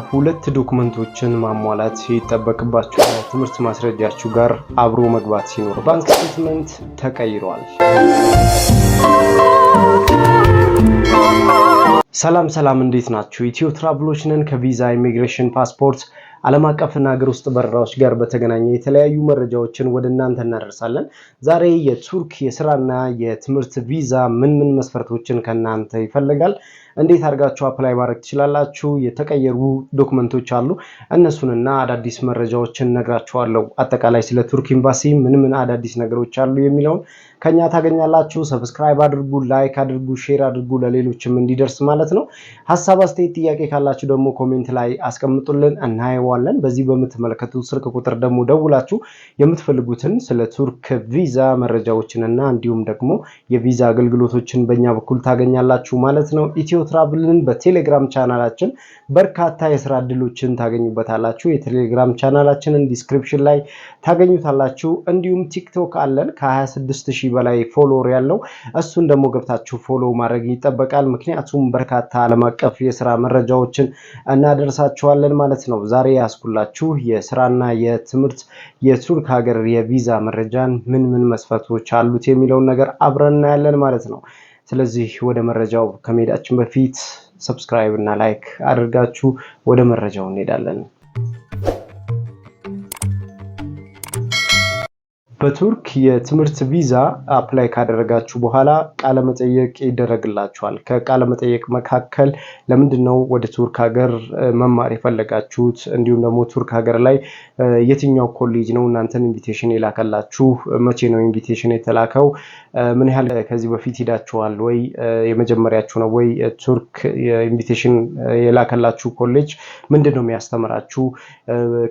ሁለት ዶክመንቶችን ማሟላት ይጠበቅባችኋል። ትምህርት ማስረጃችሁ ጋር አብሮ መግባት ሲኖር ባንክ ስቴትመንት ተቀይሯል። ሰላም እንዴት ናችሁ? ኢትዮ ትራቭሎች ነን። ከቪዛ ኢሚግሬሽን፣ ፓስፖርት፣ ዓለም አቀፍና ሀገር ውስጥ በረራዎች ጋር በተገናኘ የተለያዩ መረጃዎችን ወደ እናንተ እናደርሳለን። ዛሬ የቱርክ የስራና የትምህርት ቪዛ ምን መስፈርቶችን ከናንተ ይፈልጋል፣ እንዴት አድርጋችሁ አፕላይ ማድረግ ትችላላችሁ፣ የተቀየሩ ዶክመንቶች አሉ፣ እነሱንና አዳዲስ መረጃዎችን ነግራችኋለሁ። አጠቃላይ ስለ ቱርክ ኤምባሲ ምን አዳዲስ ነገሮች አሉ የሚለውን ከኛ ታገኛላችሁ። ሰብስክራይብ አድርጉ፣ ላይክ አድርጉ፣ ሼር አድርጉ ለሌሎችም እንዲደርስ ማለት ነው። ሐሳብ አስተያየት፣ ጥያቄ ካላችሁ ደግሞ ኮሜንት ላይ አስቀምጡልን፣ እናየዋለን። በዚህ በምትመለከቱት ስልክ ቁጥር ደግሞ ደውላችሁ የምትፈልጉትን ስለ ቱርክ ቪዛ መረጃዎችንና እንዲሁም ደግሞ የቪዛ አገልግሎቶችን በእኛ በኩል ታገኛላችሁ ማለት ነው። ኢትዮ ትራቭልን በቴሌግራም ቻናላችን በርካታ የስራ እድሎችን ታገኙበታላችሁ። የቴሌግራም ቻናላችንን ዲስክሪፕሽን ላይ ታገኙታላችሁ። እንዲሁም ቲክቶክ አለን ከ26000 በላይ ፎሎወር ያለው፣ እሱን ደግሞ ገብታችሁ ፎሎ ማድረግ ይጠበቃል። ምክንያቱም በርካታ ዓለም አቀፍ የስራ መረጃዎችን እናደርሳችኋለን ማለት ነው። ዛሬ ያስኩላችሁ የስራና የትምህርት የቱርክ ሀገር የቪዛ መረጃን ምን መስፈርቶች አሉት የሚለውን ነገር አብረን እናያለን ማለት ነው። ስለዚህ ወደ መረጃው ከመሄዳችን በፊት ሰብስክራይብ እና ላይክ አድርጋችሁ ወደ መረጃው እንሄዳለን። በቱርክ የትምህርት ቪዛ አፕላይ ካደረጋችሁ በኋላ ቃለ መጠየቅ ይደረግላችኋል። ከቃለ መጠየቅ መካከል ለምንድነው ወደ ቱርክ ሀገር መማር የፈለጋችሁት፣ እንዲሁም ደግሞ ቱርክ ሀገር ላይ የትኛው ኮሌጅ ነው እናንተን ኢንቪቴሽን የላከላችሁ፣ መቼ ነው ኢንቪቴሽን የተላከው፣ ምን ያህል ከዚህ በፊት ሄዳችኋል ወይ፣ የመጀመሪያችሁ ነው ወይ፣ ቱርክ ኢንቪቴሽን የላከላችሁ ኮሌጅ ምንድነው የሚያስተምራችሁ፣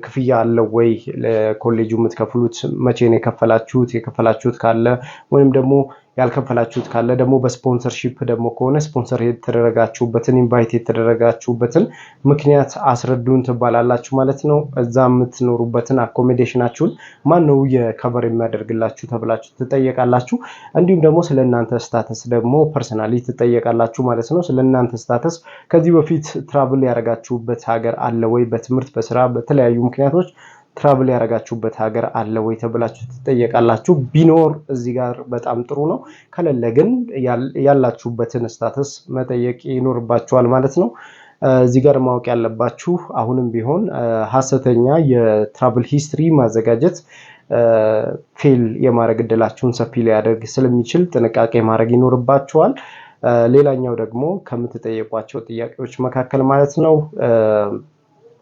ክፍያ አለው ወይ፣ ለኮሌጁ የምትከፍሉት መቼ ነው የከፈላችሁት ካለ ወይም ደግሞ ያልከፈላችሁት ካለ ደግሞ በስፖንሰርሺፕ ደግሞ ከሆነ ስፖንሰር የተደረጋችሁበትን ኢንቫይት የተደረጋችሁበትን ምክንያት አስረዱን ትባላላችሁ ማለት ነው። እዛ የምትኖሩበትን አኮሞዴሽናችሁን ማነው የከቨር የሚያደርግላችሁ ተብላችሁ ትጠየቃላችሁ። እንዲሁም ደግሞ ስለእናንተ ስታተስ ደግሞ ፐርሰናሊ ትጠየቃላችሁ ማለት ነው። ስለእናንተ ስታተስ ከዚህ በፊት ትራቭል ያደረጋችሁበት ሀገር አለ ወይ፣ በትምህርት በስራ በተለያዩ ምክንያቶች ትራቭል ያደረጋችሁበት ሀገር አለ ወይ ተብላችሁ ትጠየቃላችሁ። ቢኖር እዚህ ጋር በጣም ጥሩ ነው። ከሌለ ግን ያላችሁበትን ስታተስ መጠየቅ ይኖርባችኋል ማለት ነው። እዚህ ጋር ማወቅ ያለባችሁ አሁንም ቢሆን ሐሰተኛ የትራቭል ሂስትሪ ማዘጋጀት ፌል የማድረግ እድላችሁን ሰፊ ሊያደርግ ስለሚችል ጥንቃቄ ማድረግ ይኖርባችኋል። ሌላኛው ደግሞ ከምትጠየቋቸው ጥያቄዎች መካከል ማለት ነው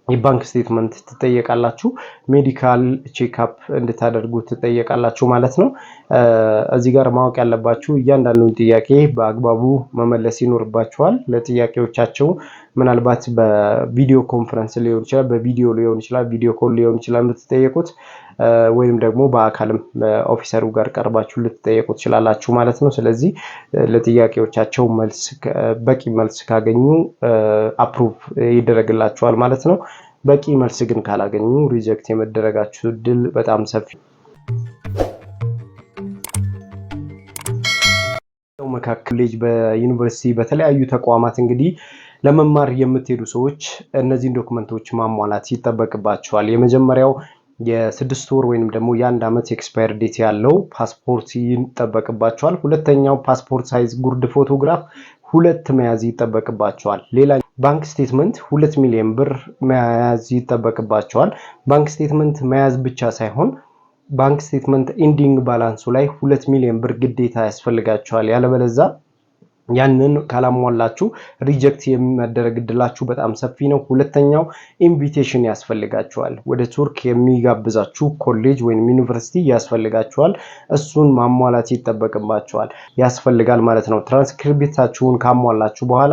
የባንክ ስቴትመንት ትጠየቃላችሁ። ሜዲካል ቼክአፕ እንድታደርጉ ትጠየቃላችሁ ማለት ነው። እዚህ ጋር ማወቅ ያለባችሁ እያንዳንዱን ጥያቄ በአግባቡ መመለስ ይኖርባችኋል። ለጥያቄዎቻቸው ምናልባት በቪዲዮ ኮንፈረንስ ሊሆን ይችላል፣ በቪዲዮ ሊሆን ይችላል፣ ቪዲዮ ኮል ሊሆን ይችላል የምትጠየቁት፣ ወይም ደግሞ በአካልም ኦፊሰሩ ጋር ቀርባችሁ ልትጠየቁ ትችላላችሁ ማለት ነው። ስለዚህ ለጥያቄዎቻቸው በቂ መልስ ካገኙ አፕሩቭ ይደረግላችኋል ማለት ነው። በቂ መልስ ግን ካላገኙ ሪጀክት የመደረጋችሁ እድል በጣም ሰፊ ነው። መካከል በዩኒቨርሲቲ በተለያዩ ተቋማት እንግዲህ ለመማር የምትሄዱ ሰዎች እነዚህን ዶክመንቶች ማሟላት ይጠበቅባቸዋል። የመጀመሪያው የ6 ወር ወይንም ደግሞ የ1 ዓመት ኤክስፓየር ዴት ያለው ፓስፖርት ይጠበቅባቸዋል። ሁለተኛው ፓስፖርት ሳይዝ ጉርድ ፎቶግራፍ 2 መያዝ ይጠበቅባቸዋል። ሌላ ባንክ ስቴትመንት 2 ሚሊዮን ብር መያዝ ይጠበቅባቸዋል። ባንክ ስቴትመንት መያዝ ብቻ ሳይሆን ባንክ ስቴትመንት ኢንዲንግ ባላንሱ ላይ 2 ሚሊዮን ብር ግዴታ ያስፈልጋቸዋል። ያለበለዚያ ያንን ካላሟላችሁ ሪጀክት የሚደረግ እድላችሁ በጣም ሰፊ ነው። ሁለተኛው ኢንቪቴሽን ያስፈልጋችኋል። ወደ ቱርክ የሚጋብዛችሁ ኮሌጅ ወይም ዩኒቨርሲቲ ያስፈልጋችኋል። እሱን ማሟላት ይጠበቅባችኋል ያስፈልጋል ማለት ነው። ትራንስክሪፕታችሁን ካሟላችሁ በኋላ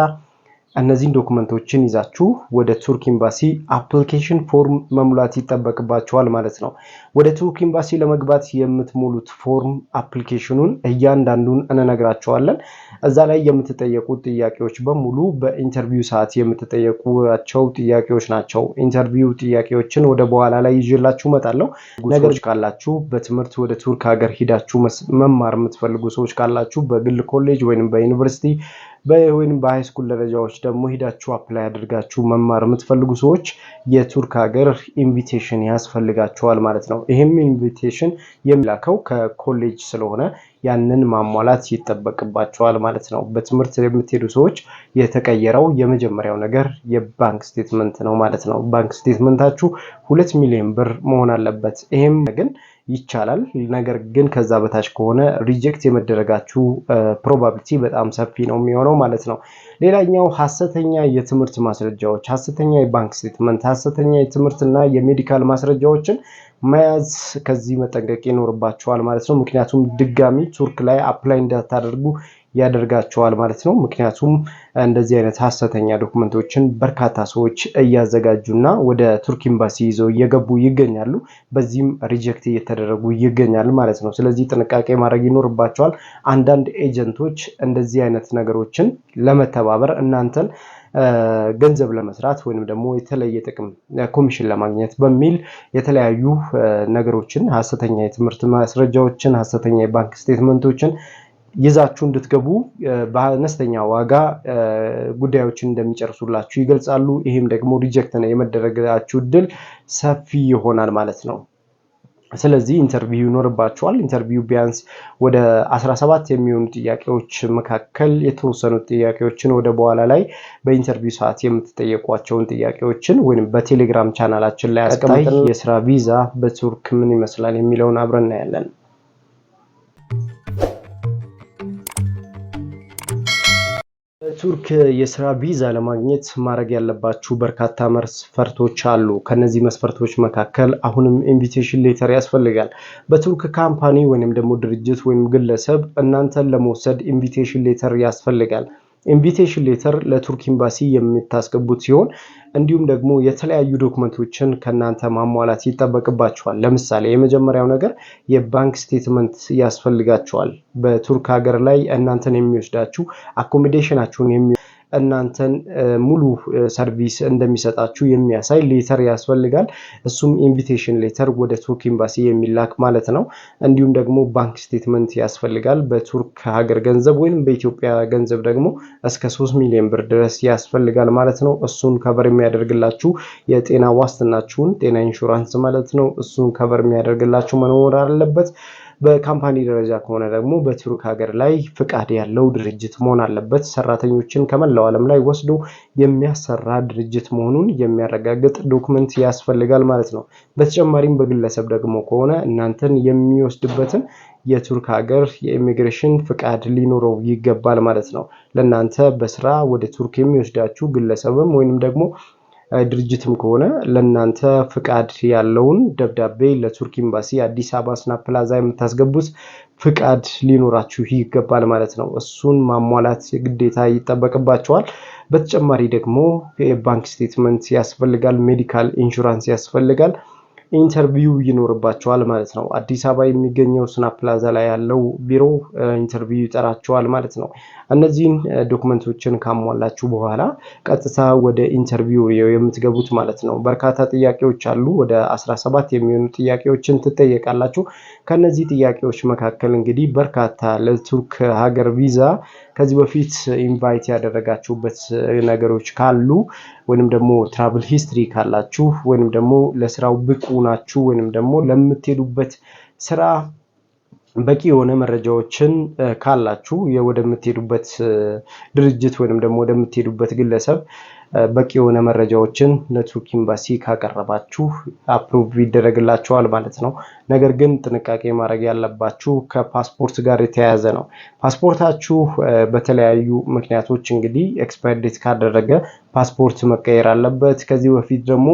እነዚህን ዶክመንቶችን ይዛችሁ ወደ ቱርክ ኤምባሲ አፕሊኬሽን ፎርም መሙላት ይጠበቅባችኋል ማለት ነው። ወደ ቱርክ ኤምባሲ ለመግባት የምትሞሉት ፎርም አፕሊኬሽኑን እያንዳንዱን እንነግራችኋለን። እዛ ላይ የምትጠየቁት ጥያቄዎች በሙሉ በኢንተርቪው ሰዓት የምትጠየቁቸው ጥያቄዎች ናቸው። ኢንተርቪው ጥያቄዎችን ወደ በኋላ ላይ ይዤላችሁ እመጣለሁ። ነገሮች ካላችሁ በትምህርት ወደ ቱርክ ሀገር ሄዳችሁ መማር የምትፈልጉ ሰዎች ካላችሁ በግል ኮሌጅ ወይንም በዩኒቨርሲቲ በወይንም በሃይ ስኩል ደረጃዎች ደግሞ ሄዳችሁ አፕላይ አድርጋችሁ መማር የምትፈልጉ ሰዎች የቱርክ ሀገር ኢንቪቴሽን ያስፈልጋችኋል ማለት ነው። ይህም ኢንቪቴሽን የሚላከው ከኮሌጅ ስለሆነ ያንን ማሟላት ይጠበቅባቸዋል ማለት ነው። በትምህርት የምትሄዱ ሰዎች የተቀየረው የመጀመሪያው ነገር የባንክ ስቴትመንት ነው ማለት ነው። ባንክ ስቴትመንታችሁ 2 ሚሊዮን ብር መሆን አለበት። ይሄም ግን ይቻላል። ነገር ግን ከዛ በታች ከሆነ ሪጀክት የመደረጋችሁ ፕሮባቢሊቲ በጣም ሰፊ ነው የሚሆነው ማለት ነው። ሌላኛው ሐሰተኛ የትምህርት ማስረጃዎች፣ ሐሰተኛ የባንክ ስቴትመንት፣ ሐሰተኛ የትምህርትና የሜዲካል ማስረጃዎችን መያዝ ከዚህ መጠንቀቅ ይኖርባቸዋል ማለት ነው። ምክንያቱም ድጋሚ ቱርክ ላይ አፕላይ እንዳታደርጉ ያደርጋቸዋል ማለት ነው። ምክንያቱም እንደዚህ አይነት ሐሰተኛ ዶክመንቶችን በርካታ ሰዎች እያዘጋጁና ወደ ቱርክ ኤምባሲ ይዘው እየገቡ ይገኛሉ። በዚህም ሪጀክት እየተደረጉ ይገኛል ማለት ነው። ስለዚህ ጥንቃቄ ማድረግ ይኖርባቸዋል። አንዳንድ ኤጀንቶች እንደዚህ አይነት ነገሮችን ለመተባበር እናንተን ገንዘብ ለመስራት ወይንም ደግሞ የተለየ ጥቅም ኮሚሽን ለማግኘት በሚል የተለያዩ ነገሮችን ሐሰተኛ የትምህርት ማስረጃዎችን፣ ሐሰተኛ የባንክ ስቴትመንቶችን ይዛችሁ እንድትገቡ በአነስተኛ ዋጋ ጉዳዮችን እንደሚጨርሱላችሁ ይገልጻሉ። ይህም ደግሞ ሪጀክት የመደረጋችሁ እድል ሰፊ ይሆናል ማለት ነው። ስለዚህ ኢንተርቪው ይኖርባችኋል። ኢንተርቪው ቢያንስ ወደ 17 የሚሆኑ ጥያቄዎች መካከል የተወሰኑ ጥያቄዎችን ወደ በኋላ ላይ በኢንተርቪው ሰዓት የምትጠየቋቸውን ጥያቄዎችን ወይም በቴሌግራም ቻናላችን ላይ አስቀምጠን የስራ ቪዛ በቱርክ ምን ይመስላል የሚለውን አብረን እናያለን። ቱርክ የስራ ቪዛ ለማግኘት ማድረግ ያለባችሁ በርካታ መስፈርቶች አሉ። ከነዚህ መስፈርቶች መካከል አሁንም ኢንቪቴሽን ሌተር ያስፈልጋል። በቱርክ ካምፓኒ ወይንም ደግሞ ድርጅት ወይንም ግለሰብ እናንተን ለመውሰድ ኢንቪቴሽን ሌተር ያስፈልጋል። ኢንቪቴሽን ሌተር ለቱርክ ኤምባሲ የምታስገቡት ሲሆን እንዲሁም ደግሞ የተለያዩ ዶክመንቶችን ከናንተ ማሟላት ይጠበቅባቸዋል። ለምሳሌ የመጀመሪያው ነገር የባንክ ስቴትመንት ያስፈልጋቸዋል። በቱርክ ሀገር ላይ እናንተን የሚወስዳችሁ አኮሞዴሽናችሁን እናንተን ሙሉ ሰርቪስ እንደሚሰጣችሁ የሚያሳይ ሌተር ያስፈልጋል። እሱም ኢንቪቴሽን ሌተር ወደ ቱርክ ኤምባሲ የሚላክ ማለት ነው። እንዲሁም ደግሞ ባንክ ስቴትመንት ያስፈልጋል። በቱርክ ሀገር ገንዘብ ወይም በኢትዮጵያ ገንዘብ ደግሞ እስከ 3 ሚሊዮን ብር ድረስ ያስፈልጋል ማለት ነው። እሱን ከቨር የሚያደርግላችሁ የጤና ዋስትናችሁን ጤና ኢንሹራንስ ማለት ነው። እሱን ከቨር የሚያደርግላችሁ መኖር አለበት። በካምፓኒ ደረጃ ከሆነ ደግሞ በቱርክ ሀገር ላይ ፍቃድ ያለው ድርጅት መሆን አለበት። ሰራተኞችን ከመላው ዓለም ላይ ወስዶ የሚያሰራ ድርጅት መሆኑን የሚያረጋግጥ ዶክመንት ያስፈልጋል ማለት ነው። በተጨማሪም በግለሰብ ደግሞ ከሆነ እናንተን የሚወስድበትን የቱርክ ሀገር የኢሚግሬሽን ፍቃድ ሊኖረው ይገባል ማለት ነው። ለእናንተ በስራ ወደ ቱርክ የሚወስዳችሁ ግለሰብም ወይንም ደግሞ ድርጅትም ከሆነ ለእናንተ ፍቃድ ያለውን ደብዳቤ ለቱርክ ኤምባሲ አዲስ አበባ ስናፕ ፕላዛ የምታስገቡት ፍቃድ ሊኖራችሁ ይገባል ማለት ነው። እሱን ማሟላት ግዴታ ይጠበቅባቸዋል። በተጨማሪ ደግሞ የባንክ ስቴትመንት ያስፈልጋል። ሜዲካል ኢንሹራንስ ያስፈልጋል። ኢንተርቪው ይኖርባቸዋል ማለት ነው። አዲስ አበባ የሚገኘው ስናፕ ፕላዛ ላይ ያለው ቢሮ ኢንተርቪው ይጠራቸዋል ማለት ነው። እነዚህን ዶክመንቶችን ካሟላችሁ በኋላ ቀጥታ ወደ ኢንተርቪው የምትገቡት ማለት ነው። በርካታ ጥያቄዎች አሉ። ወደ 17 የሚሆኑ ጥያቄዎችን ትጠየቃላችሁ። ከነዚህ ጥያቄዎች መካከል እንግዲህ በርካታ ለቱርክ ሀገር ቪዛ ከዚህ በፊት ኢንቫይት ያደረጋችሁበት ነገሮች ካሉ ወይንም ደግሞ ትራቭል ሂስትሪ ካላችሁ ወይንም ደግሞ ለስራው ብቁ ናችሁ ወይንም ደግሞ ለምትሄዱበት ስራ በቂ የሆነ መረጃዎችን ካላችሁ ወደምትሄዱበት ድርጅት ወይንም ደግሞ ወደምትሄዱበት ግለሰብ በቂ የሆነ መረጃዎችን ለቱርክ ኤምባሲ ካቀረባችሁ አፕሩቭ ይደረግላችኋል ማለት ነው። ነገር ግን ጥንቃቄ ማድረግ ያለባችሁ ከፓስፖርት ጋር የተያያዘ ነው። ፓስፖርታችሁ በተለያዩ ምክንያቶች እንግዲህ ኤክስፓየር ዴት ካደረገ ፓስፖርት መቀየር አለበት። ከዚህ በፊት ደግሞ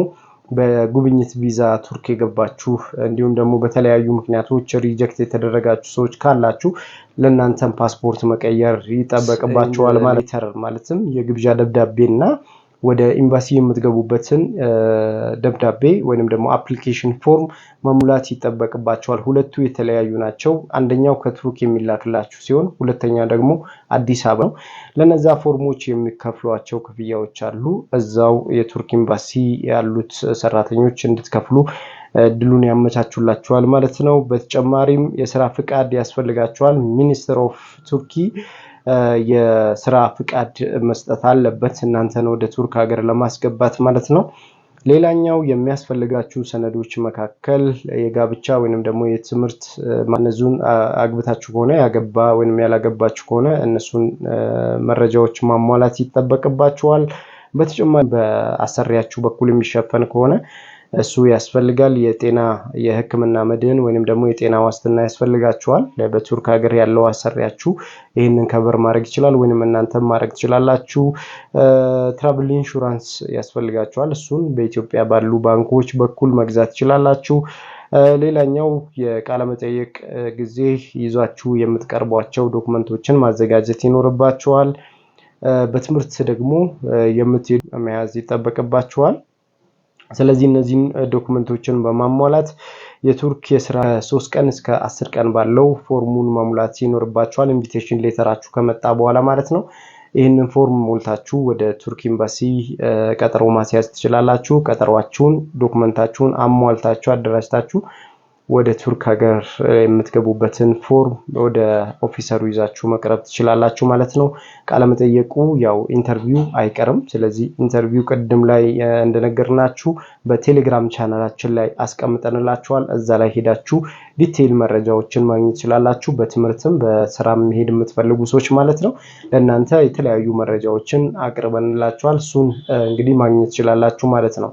በጉብኝት ቪዛ ቱርክ የገባችሁ እንዲሁም ደግሞ በተለያዩ ምክንያቶች ሪጀክት የተደረጋችሁ ሰዎች ካላችሁ ለእናንተም ፓስፖርት መቀየር ይጠበቅባችኋል ማለትም የግብዣ ደብዳቤና ወደ ኤምባሲ የምትገቡበትን ደብዳቤ ወይንም ደግሞ አፕሊኬሽን ፎርም መሙላት ይጠበቅባቸዋል። ሁለቱ የተለያዩ ናቸው። አንደኛው ከቱርክ የሚላክላችሁ ሲሆን ሁለተኛ ደግሞ አዲስ አበባ ነው። ለነዛ ፎርሞች የሚከፍሏቸው ክፍያዎች አሉ። እዛው የቱርክ ኤምባሲ ያሉት ሰራተኞች እንድትከፍሉ እድሉን ያመቻቹላችኋል ማለት ነው። በተጨማሪም የስራ ፍቃድ ያስፈልጋችኋል። ሚኒስትር ኦፍ ቱርኪ የስራ ፍቃድ መስጠት አለበት እናንተን ወደ ቱርክ ሀገር ለማስገባት ማለት ነው። ሌላኛው የሚያስፈልጋችሁ ሰነዶች መካከል የጋብቻ ወይንም ደግሞ የትምህርት ማነዙን አግብታችሁ ከሆነ ያገባ ወይንም ያላገባችሁ ከሆነ እነሱን መረጃዎች ማሟላት ይጠበቅባችኋል። በተጨማሪ በአሰሪያችሁ በኩል የሚሸፈን ከሆነ እሱ ያስፈልጋል። የሕክምና መድህን ወይንም ደግሞ የጤና ዋስትና ያስፈልጋችኋል። በቱርክ ሀገር ያለው አሰሪያችሁ ይህንን ከበር ማድረግ ይችላል ወይንም እናንተም ማድረግ ትችላላችሁ። ትራቭል ኢንሹራንስ ያስፈልጋችኋል። እሱን በኢትዮጵያ ባሉ ባንኮች በኩል መግዛት ትችላላችሁ። ሌላኛው የቃለ መጠይቅ ጊዜ ይዟችሁ የምትቀርቧቸው ዶክመንቶችን ማዘጋጀት ይኖርባችኋል። በትምህርት ደግሞ የምትሄዱ መያዝ ይጠበቅባችኋል። ስለዚህ እነዚህን ዶክመንቶችን በማሟላት የቱርክ የስራ 3 ቀን እስከ 10 ቀን ባለው ፎርሙን መሙላት ይኖርባችኋል። ኢንቪቴሽን ሌተራችሁ ከመጣ በኋላ ማለት ነው። ይህንን ፎርም ሞልታችሁ ወደ ቱርክ ኤምባሲ ቀጠሮ ማስያዝ ትችላላችሁ። ቀጠሯችሁን ዶክመንታችሁን አሟልታችሁ አደራጅታችሁ ወደ ቱርክ ሀገር የምትገቡበትን ፎርም ወደ ኦፊሰሩ ይዛችሁ መቅረብ ትችላላችሁ ማለት ነው። ቃለ መጠየቁ ያው ኢንተርቪው አይቀርም። ስለዚህ ኢንተርቪው ቅድም ላይ እንደነገርናችሁ በቴሌግራም ቻናላችን ላይ አስቀምጠንላችኋል። እዛ ላይ ሄዳችሁ ዲቴይል መረጃዎችን ማግኘት ትችላላችሁ። በትምህርትም በስራም መሄድ የምትፈልጉ ሰዎች ማለት ነው ለእናንተ የተለያዩ መረጃዎችን አቅርበንላችኋል። እሱን እንግዲህ ማግኘት ትችላላችሁ ማለት ነው።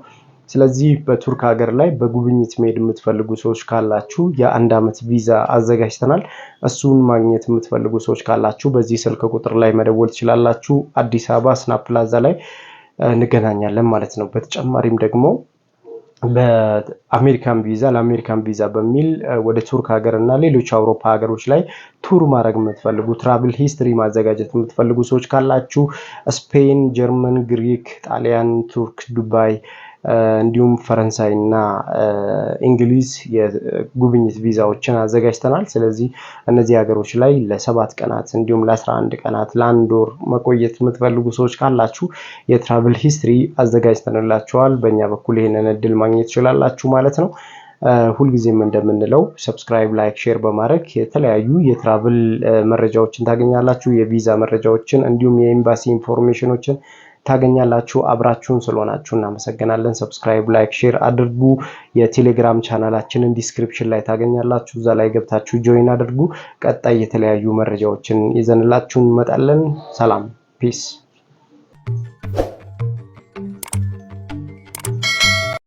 ስለዚህ በቱርክ ሀገር ላይ በጉብኝት መሄድ የምትፈልጉ ሰዎች ካላችሁ የ1 ዓመት ቪዛ አዘጋጅተናል። እሱን ማግኘት የምትፈልጉ ሰዎች ካላችሁ በዚህ ስልክ ቁጥር ላይ መደወል ትችላላችሁ። አዲስ አበባ ስናፕ ፕላዛ ላይ እንገናኛለን ማለት ነው። በተጨማሪም ደግሞ በአሜሪካን ቪዛ ለአሜሪካን ቪዛ በሚል ወደ ቱርክ ሀገር እና ሌሎች አውሮፓ ሀገሮች ላይ ቱር ማድረግ የምትፈልጉ ትራቭል ሂስትሪ ማዘጋጀት የምትፈልጉ ሰዎች ካላችሁ ስፔን፣ ጀርመን፣ ግሪክ፣ ጣሊያን፣ ቱርክ፣ ዱባይ እንዲሁም ፈረንሳይ እና እንግሊዝ የጉብኝት ቪዛዎችን አዘጋጅተናል። ስለዚህ እነዚህ ሀገሮች ላይ ለ7 ቀናት እንዲሁም ለ11 ቀናት ለ1 ወር መቆየት የምትፈልጉ ሰዎች ካላችሁ የትራቭል ሂስትሪ አዘጋጅተንላችኋል። በእኛ በኩል ይሄንን እድል ማግኘት ትችላላችሁ ማለት ነው። ሁልጊዜም እንደምንለው ሰብስክራይብ፣ ላይክ፣ ሼር በማድረግ የተለያዩ የትራቭል መረጃዎችን ታገኛላችሁ። የቪዛ መረጃዎችን እንዲሁም የኤምባሲ ኢንፎርሜሽኖችን ታገኛላችሁ። አብራችሁን ስለሆናችሁ እናመሰግናለን። ሰብስክራይብ፣ ላይክ፣ ሼር አድርጉ። የቴሌግራም ቻናላችንን ዲስክሪፕሽን ላይ ታገኛላችሁ። እዛ ላይ ገብታችሁ ጆይን አድርጉ። ቀጣይ የተለያዩ መረጃዎችን ይዘንላችሁ እንመጣለን። ሰላም፣ ፒስ።